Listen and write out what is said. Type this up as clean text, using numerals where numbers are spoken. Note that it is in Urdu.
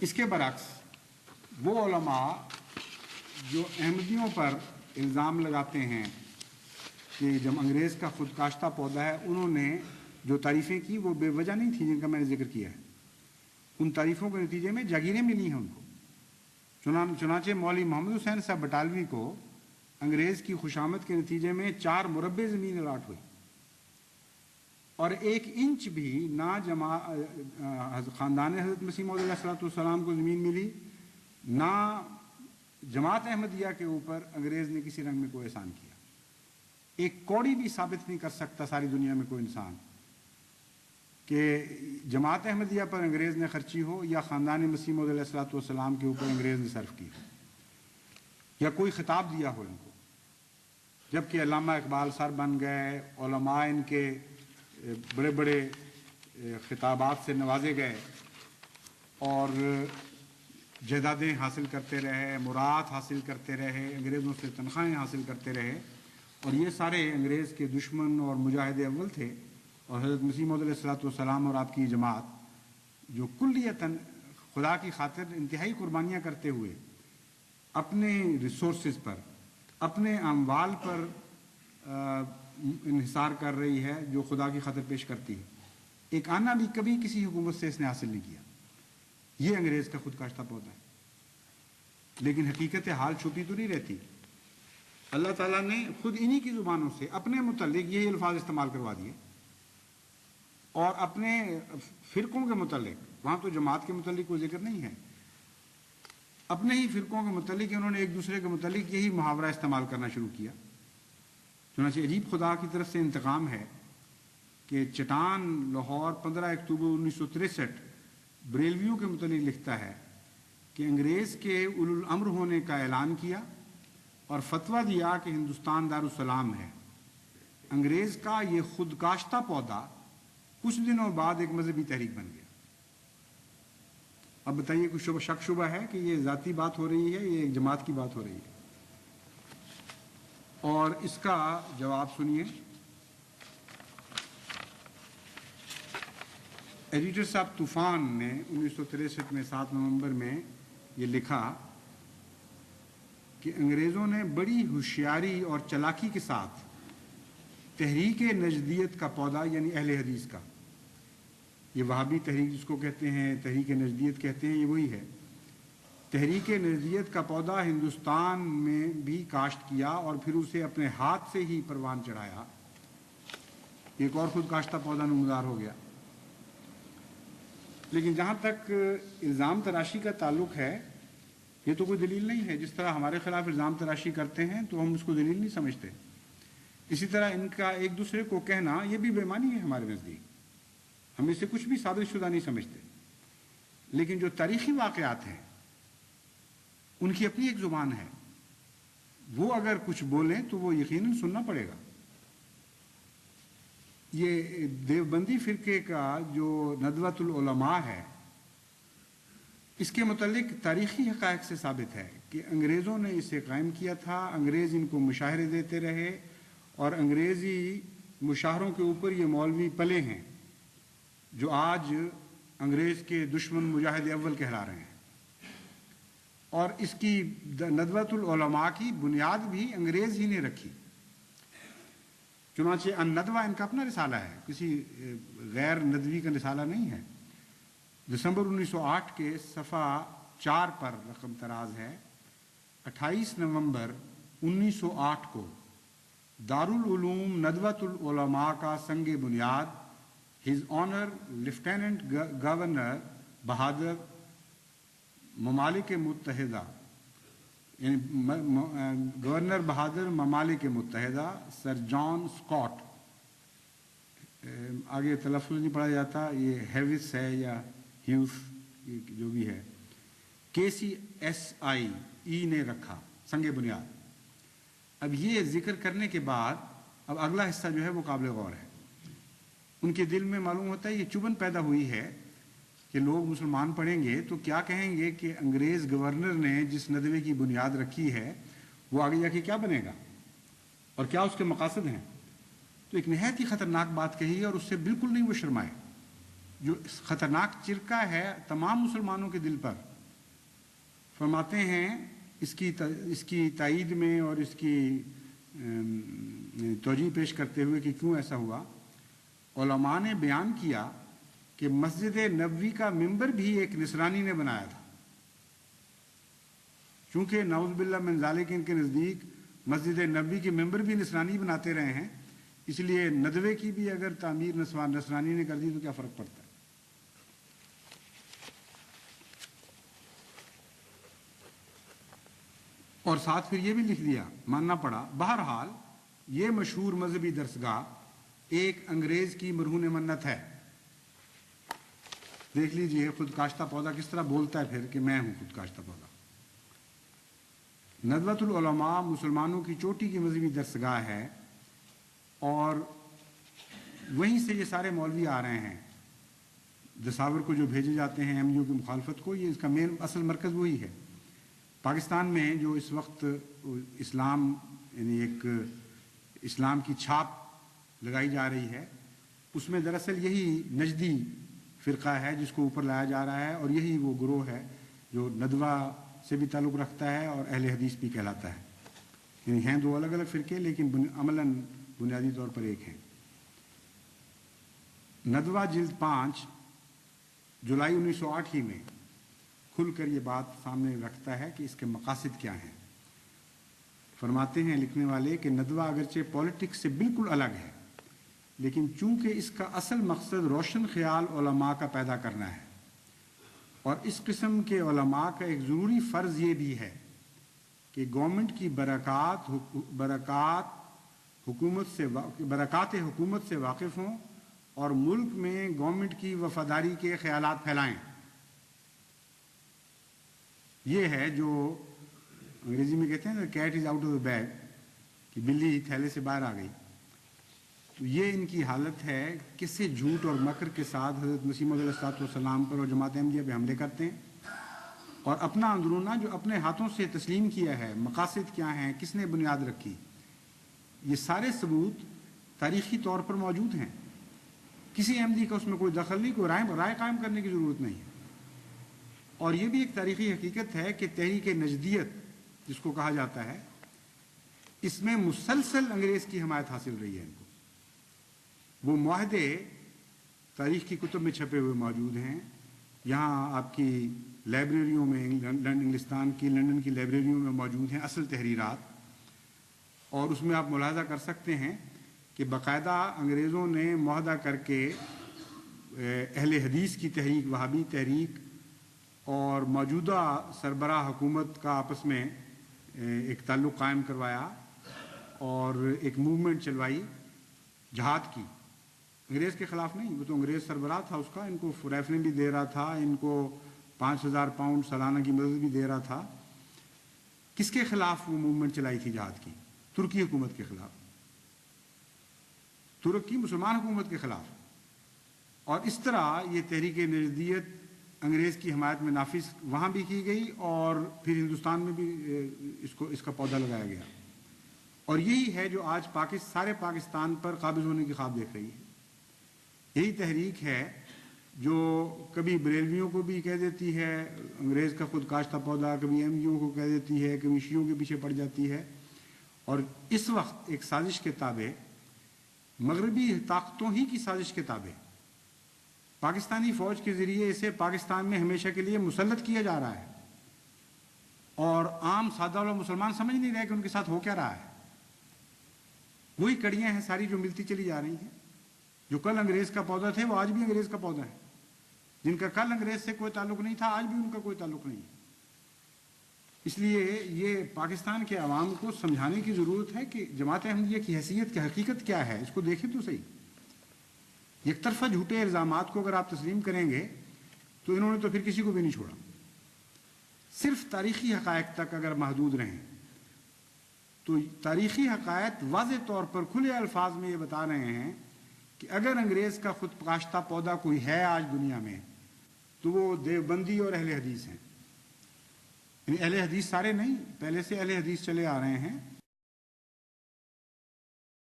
اس کے برعکس وہ علماء جو احمدیوں پر الزام لگاتے ہیں کہ جب انگریز کا خود کاشتہ پودا ہے انہوں نے جو تعریفیں کی وہ بے وجہ نہیں تھیں جن کا میں نے ذکر کیا ہے. ان تعریفوں کے نتیجے میں جاگیریں ملی ہیں ان کو. چنانچہ مولوی محمد حسین صاحب بٹالوی کو انگریز کی خوشامد کے نتیجے میں 4 مربع زمین الاٹ ہوئی اور 1 انچ بھی نہ خاندان حضرت مسیح موعود علیہ السلام کو زمین ملی، نہ جماعت احمدیہ کے اوپر انگریز نے کسی رنگ میں کوئی احسان کیا. 1 کوڑی بھی ثابت نہیں کر سکتا ساری دنیا میں کوئی انسان کہ جماعت احمدیہ پر انگریز نے خرچی ہو یا خاندان مسیح موعود علیہ السلام کے اوپر انگریز نے صرف کی یا کوئی خطاب دیا ہو ان کو. جبکہ علامہ اقبال سر بن گئے، علماء ان کے بڑے بڑے خطابات سے نوازے گئے اور جائیدادیں حاصل کرتے رہے، مراعات حاصل کرتے رہے، انگریزوں سے تنخواہیں حاصل کرتے رہے، اور یہ سارے انگریز کے دشمن اور مجاہد اول تھے. اور حضرت مسیح موعود علیہ السلام اور آپ کی جماعت جو کلیتاً خدا کی خاطر انتہائی قربانیاں کرتے ہوئے اپنے ریسورسز پر، اپنے اموال پر انحصار کر رہی ہے جو خدا کی خاطر پیش کرتی ہے. ایک آنا بھی کبھی کسی حکومت سے اس نے حاصل نہیں کیا. یہ انگریز کا خود کاشتہ پودا ہے. لیکن حقیقت حال چھپی تو نہیں رہتی. اللہ تعالیٰ نے خود انہی کی زبانوں سے اپنے متعلق یہی الفاظ استعمال کروا دیے، اور اپنے فرقوں کے متعلق، وہاں تو جماعت کے متعلق کوئی ذکر نہیں ہے، اپنے ہی فرقوں کے متعلق انہوں نے ایک دوسرے کے متعلق یہی محاورہ استعمال کرنا شروع کیا. چنانچہ عجیب خدا کی طرف سے انتقام ہے کہ چٹان لاہور 15 اکتوبر 1963 بریلویوں کے متعلق لکھتا ہے کہ انگریز کے اولو الامر ہونے کا اعلان کیا اور فتویٰ دیا کہ ہندوستان دارالسلام ہے. انگریز کا یہ خود کاشتہ پودا کچھ دنوں بعد ایک مذہبی تحریک بن گیا. اب بتائیے کچھ شک شبہ ہے کہ یہ ذاتی بات ہو رہی ہے، یہ ایک جماعت کی بات ہو رہی ہے؟ اور اس کا جواب سنیے. ایڈیٹر صاحب طوفان نے 1963 میں 7 نومبر میں یہ لکھا کہ انگریزوں نے بڑی ہوشیاری اور چلاکی کے ساتھ تحریک نجدیت کا پودا، یعنی اہل حدیث کا، یہ وہابی تحریک جس کو کہتے ہیں، تحریک نجدیت کہتے ہیں، یہ وہی ہے، تحریک نجدیت کا پودا ہندوستان میں بھی کاشت کیا اور پھر اسے اپنے ہاتھ سے ہی پروان چڑھایا. ایک اور خود کاشتہ پودا نمودار ہو گیا. لیکن جہاں تک الزام تراشی کا تعلق ہے، یہ تو کوئی دلیل نہیں ہے. جس طرح ہمارے خلاف الزام تراشی کرتے ہیں تو ہم اس کو دلیل نہیں سمجھتے، اسی طرح ان کا ایک دوسرے کو کہنا یہ بھی بے ایمانی ہے ہمارے نزدیک. ہم اسے کچھ بھی ثابت شدہ نہیں سمجھتے. لیکن جو تاریخی واقعات ہیں ان کی اپنی ایک زبان ہے، وہ اگر کچھ بولیں تو وہ یقیناً سننا پڑے گا. یہ دیوبندی فرقے کا جو ندوۃ العلماء ہے، اس کے متعلق تاریخی حقائق سے ثابت ہے کہ انگریزوں نے اسے قائم کیا تھا. انگریز ان کو مشاہرے دیتے رہے اور انگریزی مشاہروں کے اوپر یہ مولوی پلے ہیں جو آج انگریز کے دشمن مجاہد اول کہلا رہے ہیں. اور اس کی ندوۃ العلماء کی بنیاد بھی انگریز ہی نے رکھی. چنانچہ الندوہ ان کا اپنا رسالہ ہے، کسی غیر ندوی کا رسالہ نہیں ہے. دسمبر 1908 کے صفحہ 4 پر رقم تراز ہے. 28 نومبر 1908 کو دارالعلوم ندوۃ العلماء کا سنگ بنیاد ہز آنر لیفٹیننٹ گورنر بہادر ممالک متحدہ، یعنی گورنر بہادر ممالک متحدہ سر جان اسکاٹ، آگے تلفظ نہیں پڑھا جاتا، یہ ہیوس ہے یا ہیوس جو بھی ہے، KCSI نے رکھا سنگ بنیاد. اب یہ ذکر کرنے کے بعد اب اگلا حصہ جو ہے وہ قابل غور ہے. ان کے دل میں معلوم ہوتا ہے یہ چبھن پیدا ہوئی ہے کہ لوگ مسلمان پڑھیں گے تو کیا کہیں گے کہ انگریز گورنر نے جس ندوے کی بنیاد رکھی ہے وہ آگے جا کے کیا بنے گا اور کیا اس کے مقاصد ہیں. تو ایک نہایت ہی خطرناک بات کہی ہے اور اس سے بالکل نہیں وہ شرمائے. جو خطرناک چرکا ہے تمام مسلمانوں کے دل پر فرماتے ہیں اس کی تائید میں اور اس کی توجیہ پیش کرتے ہوئے کہ کیوں ایسا ہوا، علماء نے بیان کیا کہ مسجد نبوی کا ممبر بھی ایک نصرانی نے بنایا تھا، چونکہ نعوذ باللہ من ذالک ان کے نزدیک مسجد نبوی کے ممبر بھی نصرانی بناتے رہے ہیں، اس لیے ندوے کی بھی اگر تعمیر نصرانی نے کر دی تو کیا فرق پڑتا ہے۔ اور ساتھ پھر یہ بھی لکھ دیا، ماننا پڑا، بہرحال یہ مشہور مذہبی درسگاہ ایک انگریز کی مرہون منت ہے۔ دیکھ لیجئے خود کاشتہ پودا کس طرح بولتا ہے پھر کہ میں ہوں خود کاشتہ پودا۔ ندوۃ العلماء مسلمانوں کی چوٹی کی مذہبی درسگاہ ہے، اور وہیں سے یہ سارے مولوی آ رہے ہیں، دساور کو جو بھیجے جاتے ہیں ایم یو کی مخالفت کو، یہ اس کا مین اصل مرکز وہی ہے۔ پاکستان میں جو اس وقت اسلام یعنی ایک اسلام کی چھاپ لگائی جا رہی ہے، اس میں دراصل یہی نجدی فرقہ ہے جس کو اوپر لایا جا رہا ہے، اور یہی وہ گروہ ہے جو ندوہ سے بھی تعلق رکھتا ہے اور اہل حدیث بھی کہلاتا ہے، یعنی ہیں دو الگ الگ فرقے لیکن عملاً بنیادی طور پر ایک ہیں۔ ندوہ جلد 5 جولائی 1908 ہی میں کھل کر یہ بات سامنے رکھتا ہے کہ اس کے مقاصد کیا ہیں۔ فرماتے ہیں لکھنے والے کہ ندوہ اگرچہ پولیٹکس سے بالکل الگ ہے، لیکن چونکہ اس کا اصل مقصد روشن خیال علماء کا پیدا کرنا ہے، اور اس قسم کے علماء کا ایک ضروری فرض یہ بھی ہے کہ گورنمنٹ کی برکات حکومت سے واقف ہوں اور ملک میں گورنمنٹ کی وفاداری کے خیالات پھیلائیں۔ یہ ہے جو انگریزی میں کہتے ہیں نا cat is out of the bag, کہ بلی تھیلے سے باہر آ گئی۔ تو یہ ان کی حالت ہے، کسے جھوٹ اور مکر کے ساتھ حضرت مسیح موعود علیہ السلام پر اور جماعت احمدیہ پہ حملے کرتے ہیں، اور اپنا اندرونہ جو اپنے ہاتھوں سے تسلیم کیا ہے، مقاصد کیا ہیں، کس نے بنیاد رکھی، یہ سارے ثبوت تاریخی طور پر موجود ہیں۔ کسی احمدی کا اس میں کوئی دخل نہیں، کوئی رائے قائم کرنے کی ضرورت نہیں ہے۔ اور یہ بھی ایک تاریخی حقیقت ہے کہ تحریک نجدیت جس کو کہا جاتا ہے، اس میں مسلسل انگریز کی حمایت حاصل رہی ہے ان کو۔ وہ معاہدے تاریخ کی کتب میں چھپے ہوئے موجود ہیں، یہاں آپ کی لائبریریوں میں انگلستان کی لنڈن کی لائبریریوں میں موجود ہیں اصل تحریرات، اور اس میں آپ ملاحظہ کر سکتے ہیں کہ باقاعدہ انگریزوں نے معاہدہ کر کے اہل حدیث کی تحریک، وہابی تحریک اور موجودہ سربراہ حکومت کا آپس میں ایک تعلق قائم کروایا اور ایک موومنٹ چلوائی جہاد کی، انگریز کے خلاف نہیں۔ وہ تو انگریز سربراہ تھا اس کا، ان کو رائفلیں بھی دے رہا تھا، ان کو 5000 پاؤنڈ سالانہ کی مدد بھی دے رہا تھا۔ کس کے خلاف وہ موومنٹ چلائی تھی جہاد کی؟ ترکی حکومت کے خلاف، ترک کی مسلمان حکومت کے خلاف۔ اور اس طرح یہ تحریک نجدیت انگریز کی حمایت میں نافذ وہاں بھی کی گئی، اور پھر ہندوستان میں بھی اس کا پودا لگایا گیا، اور یہی ہے جو آج سارے پاکستان پر قابض ہونے کی خواب دیکھ رہی ہے۔ یہی تحریک ہے جو کبھی بریلویوں کو بھی کہہ دیتی ہے انگریز کا خود کاشتہ پودا، کبھی ایم یو کو کہہ دیتی ہے، کبھی شیعوں کے پیچھے پڑ جاتی ہے، اور اس وقت ایک سازش کے تابع، مغربی طاقتوں ہی کی سازش کے تابع پاکستانی فوج کے ذریعے اسے پاکستان میں ہمیشہ کے لیے مسلط کیا جا رہا ہے، اور عام سادہ والا مسلمان سمجھ نہیں رہے کہ ان کے ساتھ ہو کیا رہا ہے۔ وہی کڑیاں ہیں ساری جو ملتی چلی جا رہی ہیں، جو کل انگریز کا پودا تھے وہ آج بھی انگریز کا پودا ہے، جن کا کل انگریز سے کوئی تعلق نہیں تھا آج بھی ان کا کوئی تعلق نہیں ہے۔ اس لیے یہ پاکستان کے عوام کو سمجھانے کی ضرورت ہے کہ جماعت احمدیہ کی حیثیت کی حقیقت کیا ہے، اس کو دیکھیں تو صحیح۔ یک طرفہ جھوٹے الزامات کو اگر آپ تسلیم کریں گے تو انہوں نے تو پھر کسی کو بھی نہیں چھوڑا۔ صرف تاریخی حقائق تک اگر محدود رہیں تو تاریخی حقائق واضح طور پر کھلے الفاظ میں یہ بتا رہے ہیں کہ اگر انگریز کا خود کاشتہ پودا کوئی ہے آج دنیا میں تو وہ دیوبندی اور اہل حدیث ہیں۔ یعنی اہل حدیث سارے نہیں، پہلے سے اہل حدیث چلے آ رہے ہیں،